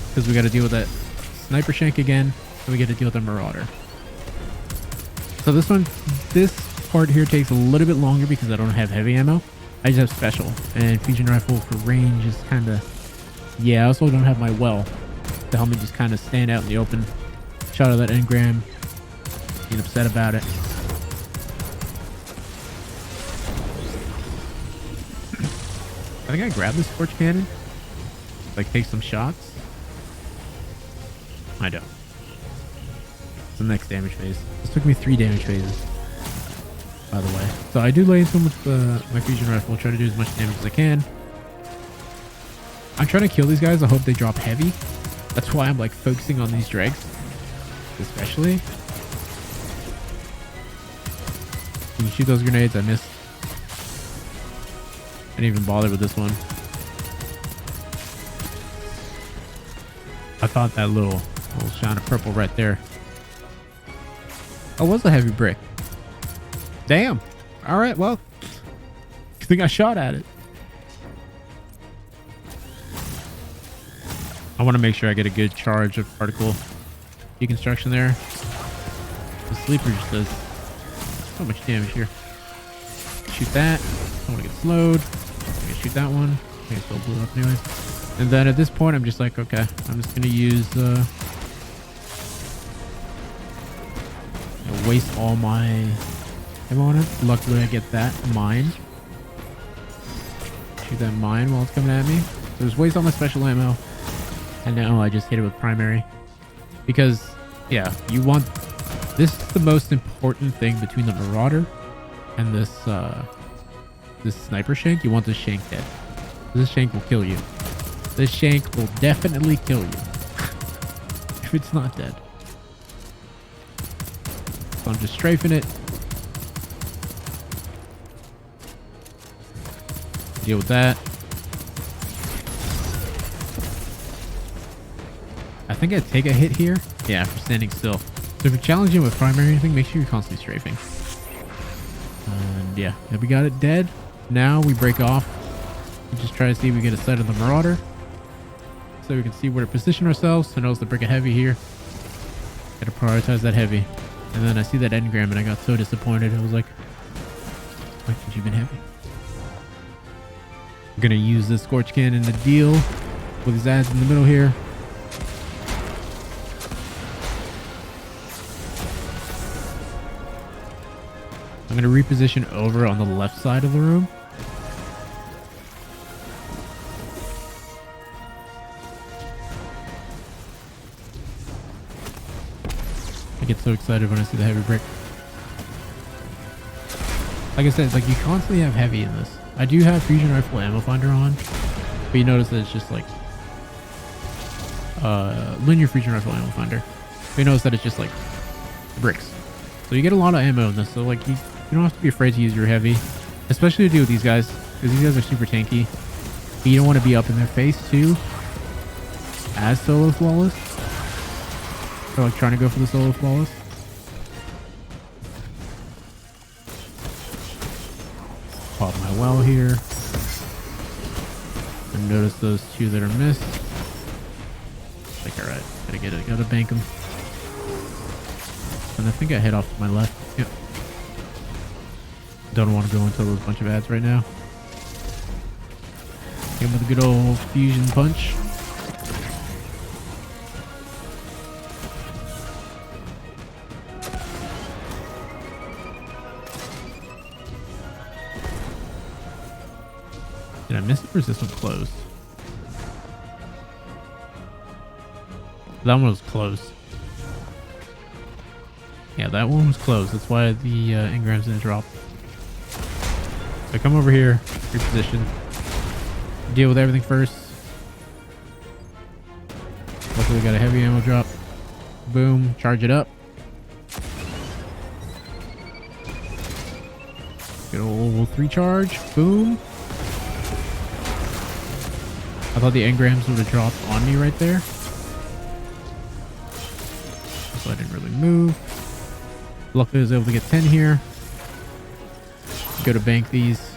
because we got to deal with that sniper shank again, so we get to deal with the marauder. So this part here takes a little bit longer because I don't have heavy ammo. I just have special, and fusion rifle for range is kind of, yeah. I also don't have my well to help me just kind of stand out in the open. Shot of that engram, being upset about it. I think I grabbed this torch cannon, like take some shots. I don't. It's the next damage phase. This took me 3 damage phases, by the way. So I do lay into him with my fusion rifle, try to do as much damage as I can. I'm trying to kill these guys. I hope they drop heavy. That's why I'm like focusing on these dregs, especially. Can you shoot those grenades? I missed. I didn't even bother with this one. I thought that little shine of purple right there. Oh, was a heavy brick. Damn. All right, well, I think I shot at it. I want to make sure I get a good charge of particle deconstruction there. The sleeper just does so much damage here. Shoot that. I want to get slowed. I'm gonna shoot that one. I think it still blew up anyways. And then at this point, I'm just like, okay, I'm just gonna use waste all my ammo on it. Luckily, I get that mine. Shoot that mine while it's coming at me. So there's waste all my special ammo, and now I just hit it with primary because, yeah, you want this is the most important thing between the Marauder and this sniper shank. You want this shank dead. This shank will kill you. This shank will definitely kill you if it's not dead. So I'm just strafing it. Deal with that. I think I take a hit here. Yeah, for standing still. So if you're challenging with primary or anything, make sure you're constantly strafing. And yeah, we got it dead. Now we break off. We just try to see if we get a sight of the Marauder, so we can see where to position ourselves. I notice the brick of heavy here. Gotta prioritize that heavy. And then I see that engram and I got so disappointed. I was like, why can't you been heavy? I'm gonna use this scorch cannon to deal with these ads in the middle here. I'm gonna reposition over on the left side of the room. I get so excited when I see the heavy brick. Like I said, like you constantly have heavy in this. I do have fusion rifle ammo finder on, but you notice that it's just like linear fusion rifle ammo finder. But you notice that it's just like bricks. So you get a lot of ammo in this. So like you don't have to be afraid to use your heavy, especially to deal with these guys, because these guys are super tanky. You don't want to be up in their face too, as solo flawless. Or like trying to go for the solo flawless. Pop my well here. And notice those two that are missed. Like, alright, gotta bank them. And I think I head off to my left. Yep. Don't want to go into a bunch of ads right now. Hit him with a good old fusion punch. Did I miss it or is this one closed? That one was closed. Yeah, that one was closed. That's why the engrams didn't drop. So come over here, reposition. Deal with everything first. Hopefully we got a heavy ammo drop. Boom, charge it up. Good old 3 charge. Boom. I thought the engrams would have dropped on me right there, so I didn't really move. Luckily I was able to get 10 here. Go to bank these.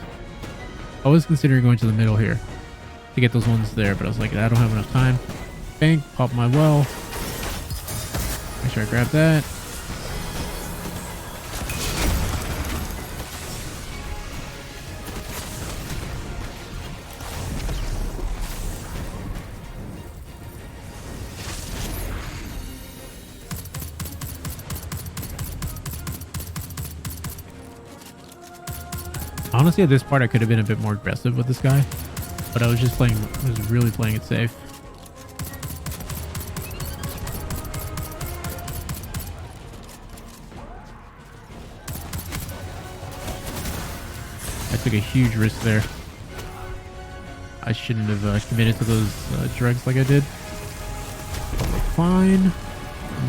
I was considering going to the middle here to get those ones there, but I was like, I don't have enough time. Bank, pop my well. Make sure I grab that. Honestly, at this part, I could have been a bit more aggressive with this guy, but I was just playing, I was really playing it safe. I took a huge risk there. I shouldn't have committed to those drugs like I did. But we're fine.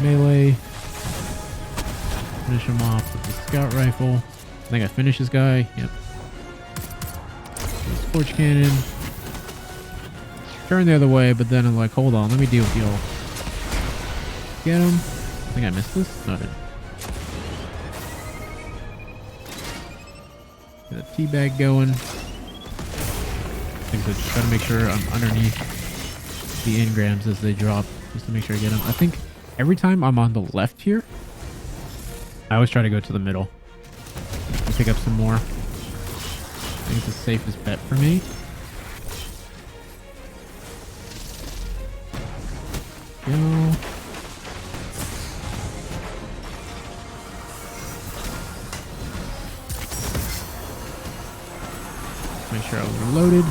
Melee. Finish him off with the scout rifle. I think I finished this guy. Yep. Scorch cannon. Turn the other way, but then I'm like, hold on, let me deal with y'all. Get him. I think I missed this. No, I didn't. Get a teabag going. I think so, just try to make sure I'm underneath the engrams as they drop, just to make sure I get them. I think every time I'm on the left here, I always try to go to the middle and pick up some more. I think it's the safest bet for me. Go. Make sure I was reloaded.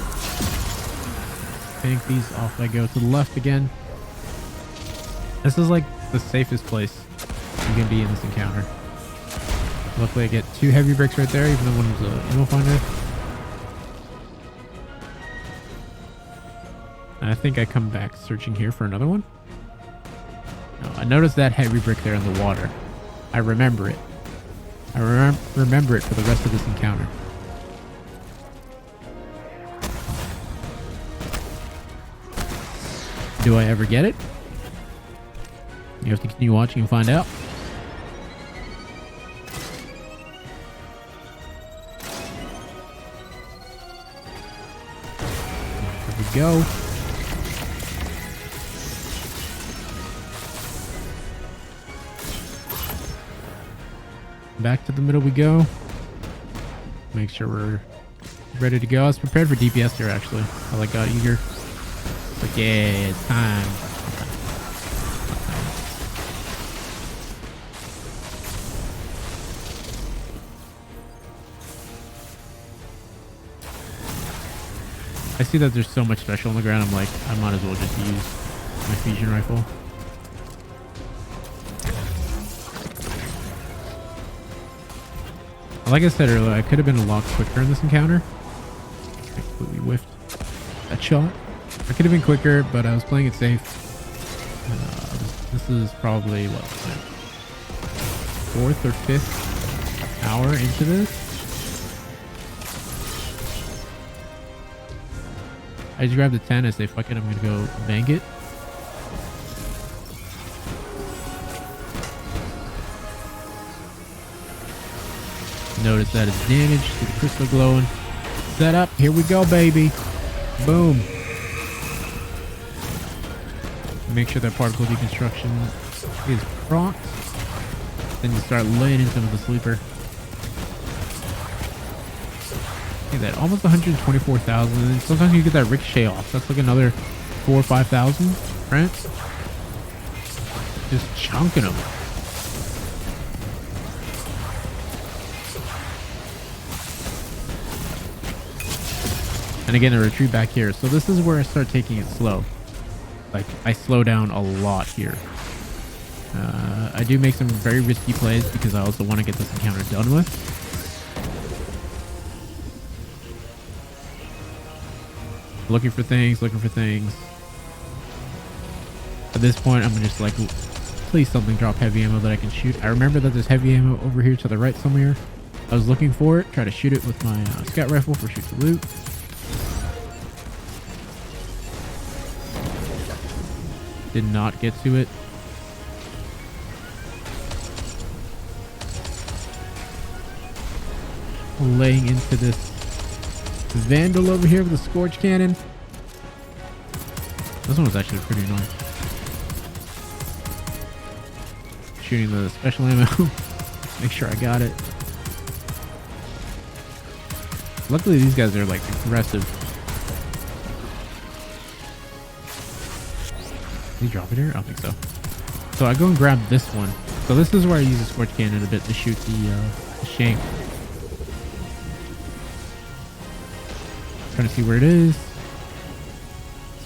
Bank these off. I go to the left again. This is like the safest place you can be in this encounter. Luckily I get 2 heavy bricks right there, even though one was an ammo finder. And I think I come back searching here for another one. No, I noticed that heavy brick there in the water. I remember it. I remember it for the rest of this encounter. Do I ever get it? You have to continue watching and find out. Here we go. Back to the middle we go. Make sure we're ready to go. I was prepared for DPS here actually. I like got eager. Like, yeah, it's time. I see that there's so much special on the ground. I'm like, I might as well just use my fusion rifle. Like I said earlier, I could have been a lot quicker in this encounter. I completely whiffed that shot. I could have been quicker, but I was playing it safe. This is probably, what, 4th or 5th hour into this. I just grabbed the 10. I say, fuck it, I'm going to go bank it. Notice that it's damaged. See the crystal glowing. Set up. Here we go, baby. Boom. Make sure that particle deconstruction is proc. Then you start laying in some of the sleeper. Look at that, almost 124,000. And sometimes you get that ricochet off. That's like another 4,000 or 5,000, right? Just chunking them. And again, the retreat back here. So this is where I start taking it slow. Like, I slow down a lot here. I do make some very risky plays because I also want to get this encounter done with. Looking for things, looking for things. At this point, I'm just like, please something drop heavy ammo that I can shoot. I remember that there's heavy ammo over here to the right somewhere. I was looking for it, try to shoot it with my scout rifle for shoot to loot. Did not get to it. Laying into this Vandal over here with a Scorch Cannon. This one was actually pretty annoying. Shooting the special ammo. Make sure I got it. Luckily these guys are like aggressive. Did he drop it here? I don't think so. So I go and grab this one. So this is where I use the Scorch Cannon a bit to shoot the shank. Trying to see where it is.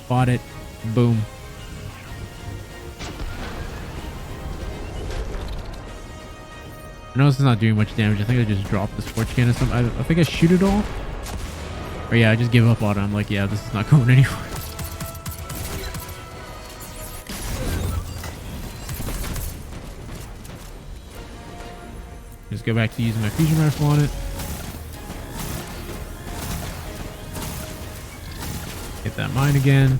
Spot it. Boom. I know this is not doing much damage. I think I just dropped the Scorch Can or something. I think I shoot it all. Or yeah, I just give up on it. I'm like, yeah, this is not going anywhere. Just go back to using my fusion rifle on it. Get that mine again.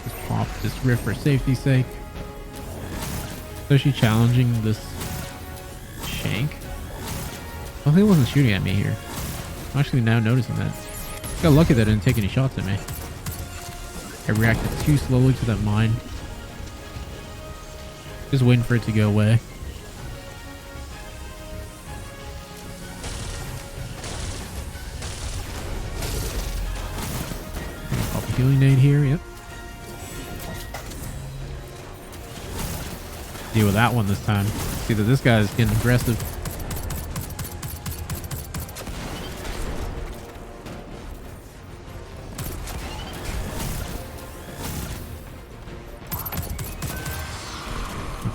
Just pop this rift for safety's sake. Especially challenging this shank. I think it wasn't shooting at me here. I'm actually now noticing that. Got lucky that it didn't take any shots at me. I reacted too slowly to that mine. Just waiting for it to go away. Pop a healing nade here, yep. Deal with that one this time. See that this guy is getting aggressive.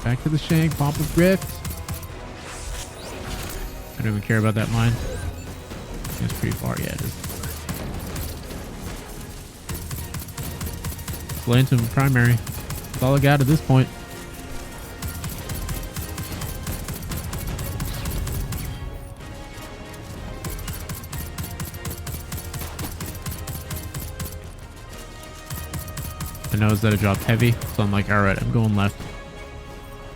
Back to the shank, pop a rift. I don't even care about that mine. It's pretty far, yeah it is. Lantern primary. That's all I got at this point. I noticed that it dropped heavy, so I'm like, alright, I'm going left.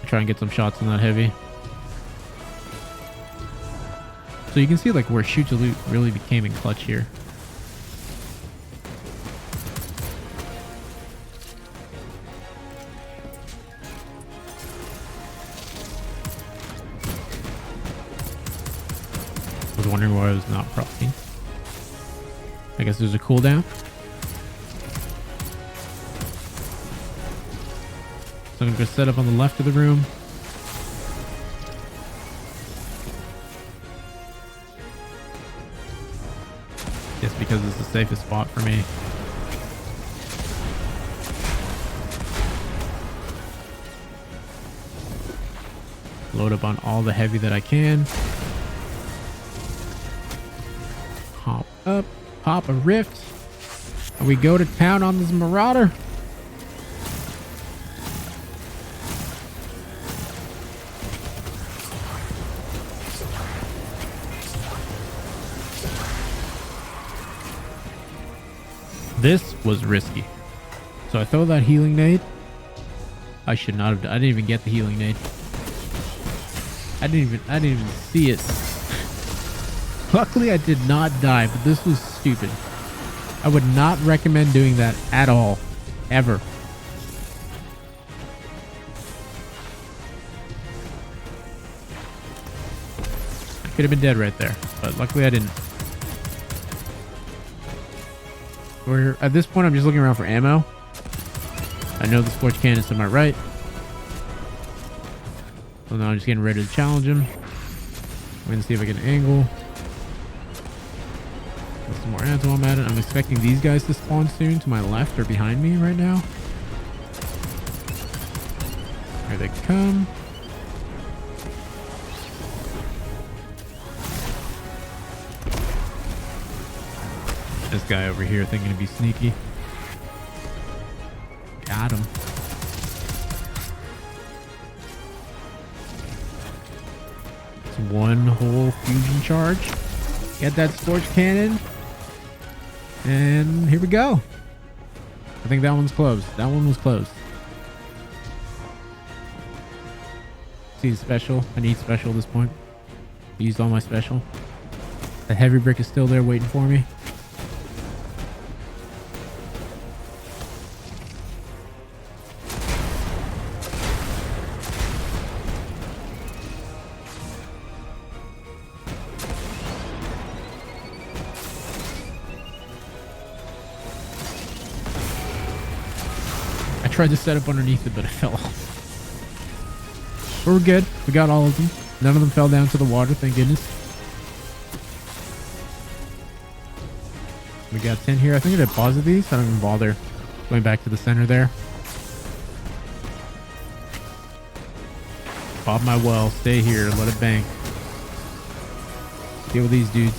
Try and get some shots on that heavy. So you can see like where shoot to loot really became in clutch here. I was wondering why I was not proccing. I guess there's a cooldown. So I'm going to go set up on the left of the room. Just because it's the safest spot for me. Load up on all the heavy that I can. Hop up, pop a rift, and we go to town on this marauder. This was risky. So I throw that healing nade. I should not have. I didn't even get the healing nade. I didn't even see it. Luckily, I did not die, but this was stupid. I would not recommend doing that at all, ever. I could have been dead right there, but luckily I didn't. At this point, I'm just looking around for ammo. I know the Scorch Cannon is to my right. So now I'm just getting ready to challenge him. I'm going to see if I can angle. Put some more anti-bomb at it. I'm expecting these guys to spawn soon to my left or behind me right now. Here they come. This guy over here thinking to be sneaky. Got him. It's one whole fusion charge. Get that Scorch Cannon. And here we go. I think that one's closed. That one was closed. See special. I need special at this point. I used all my special. The heavy brick is still there waiting for me. Tried to set up underneath it, but it fell off. But we're good. We got all of them. None of them fell down to the water, thank goodness. We got 10 here. I think I deposit these. I don't even bother going back to the center there. Pop my well. Stay here. Let it bank. Deal with these dudes.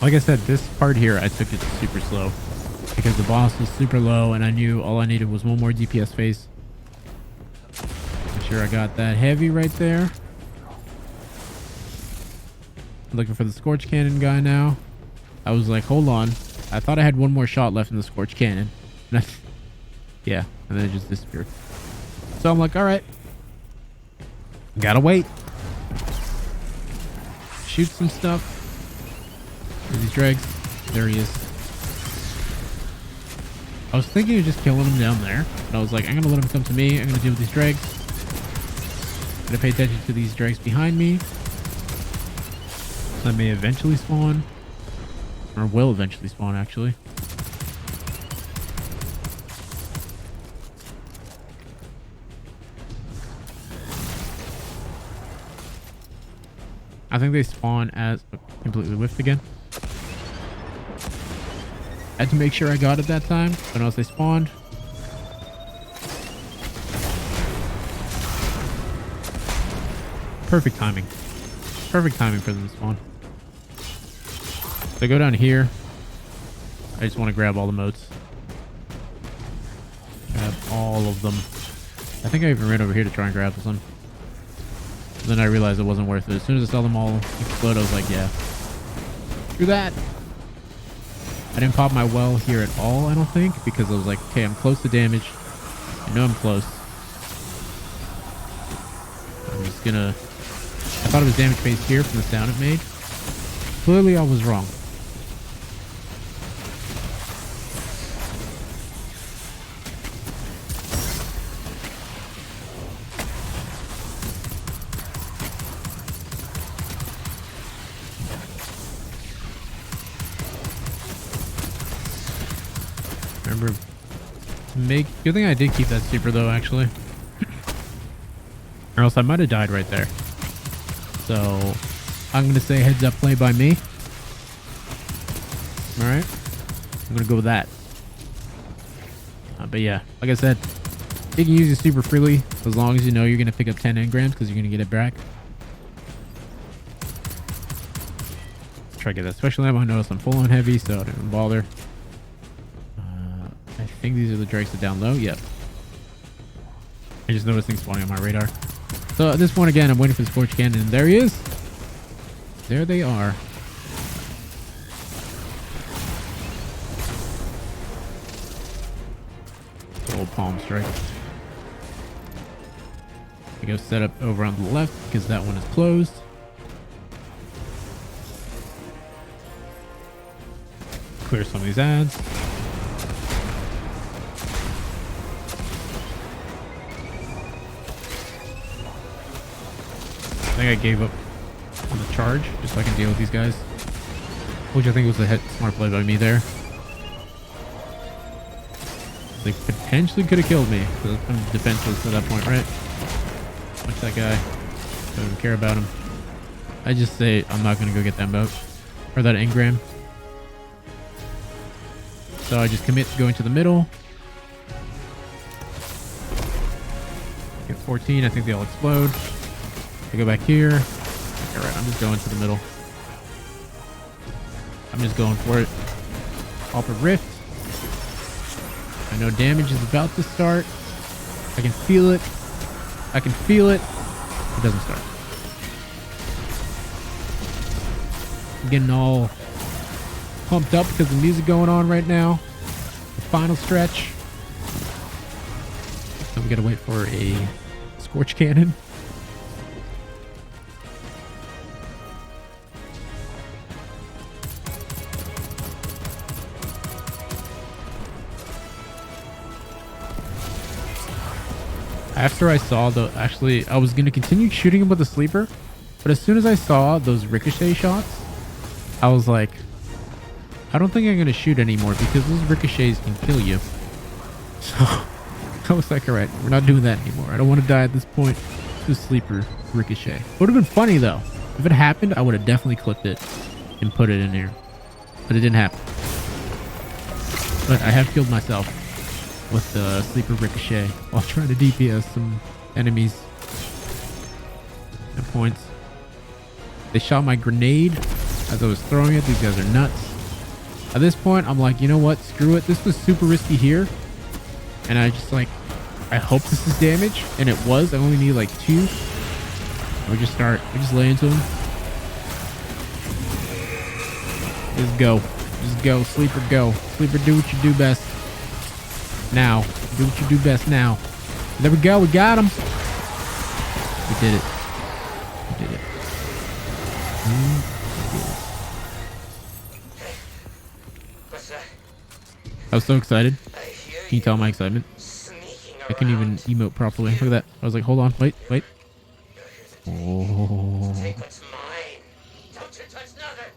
Like I said, this part here, I took it super slow because the boss was super low and I knew all I needed was one more DPS phase. Make sure I got that heavy right there. Looking for the Scorch Cannon guy now. I was like, hold on. I thought I had one more shot left in the Scorch Cannon. Yeah, and then it just disappeared. So I'm like, all right. Gotta wait. Shoot some stuff. Where's these dregs? There he is. I was thinking of just killing him down there. But I was like, I'm gonna let him come to me. I'm gonna deal with these dregs. I'm gonna pay attention to these dregs behind me. That may eventually spawn. Or will eventually spawn, actually. I think they spawn as... completely whiffed again. I had to make sure I got it that time. But else they spawned. Perfect timing. Perfect timing for them to spawn. So go down here. I just want to grab all the motes. Grab all of them. I think I even ran over here to try and grab this one. Then I realized it wasn't worth it. As soon as I saw them all explode, I was like, yeah. Screw that. I didn't pop my well here at all, I don't think, because I was like, okay, I'm close to damage. I know I'm close. I'm just gonna... I thought it was damage based here from the sound it made. Clearly I was wrong. Remember, good thing I did keep that super though, actually. Or else I might have died right there. So, I'm going to say heads up play by me. Alright. I'm going to go with that. But yeah, like I said, you can use it super freely as long as you know you're going to pick up 10 engrams because you're going to get it back. Try to get that special ammo. I noticed I'm full on heavy, so I didn't bother. I think these are the dregs that down low. Yep. I just noticed things spawning on my radar. So at this point again, I'm waiting for the Scorch Cannon, and there he is. There they are. Old palm strike. I go set up over on the left because that one is closed. Clear some of these ads. I think I gave up on the charge just so I can deal with these guys, which I think was a smart play by me there. They potentially could have killed me because I'm defenseless at that point, right? Watch that guy. Don't even care about him. I just say I'm not going to go get that boat or that engram. So I just commit to going to the middle. Get 14. I think they all explode. I go back here. All right, I'm just going to the middle. I'm just going for it. Off a rift. I know damage is about to start. I can feel it. I can feel it. It doesn't start. I'm getting all pumped up because the music going on right now. The final stretch. So we gotta wait for a Scorch Cannon. After I saw the... Actually, I was going to continue shooting him with the sleeper. But as soon as I saw those ricochet shots, I was like, I don't think I'm going to shoot anymore because those ricochets can kill you. So I was like, all right, we're not doing that anymore. I don't want to die at this point to a sleeper ricochet. Would have been funny though. If it happened, I would have definitely clipped it and put it in here. But it didn't happen. But I have killed myself with the Sleeper Ricochet while trying to DPS some enemies at points. They shot my grenade as I was throwing it. These guys are nuts. At this point, I'm like, you know what? Screw it. This was super risky here. And I just like, I hope this is damage. And it was. I only need like 2. We just lay into him. Just go. Just go. Sleeper, go. Sleeper, do what you do best. Now. Do what you do best now. There we go. We got him. We did it. We did it. I was so excited. Can you tell my excitement? I couldn't even emote properly. Look at that. I was like, hold on. Wait. Oh. Take what's mine. Don't you touch nothing.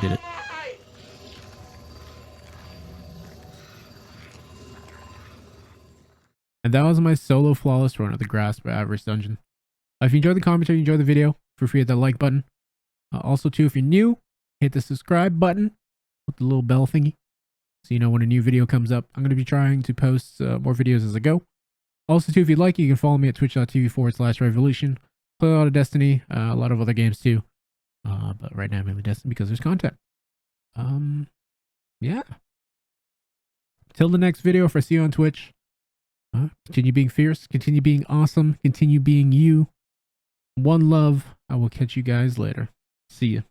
Did it. And that was my solo flawless run of the Grasp of Avarice dungeon. If you enjoyed the commentary, you enjoyed the video, feel free to hit that like button. Also, too, if you're new, hit the subscribe button with the little bell thingy so you know when a new video comes up. I'm going to be trying to post more videos as I go. Also, too, if you'd like, you can follow me at twitch.tv/revolution. Play a lot of Destiny, a lot of other games too. But right now, mainly Destiny because there's content. Yeah. Till the next video, if I see you on Twitch, continue being fierce, continue being awesome, continue being you. One love. I will catch you guys later. See ya.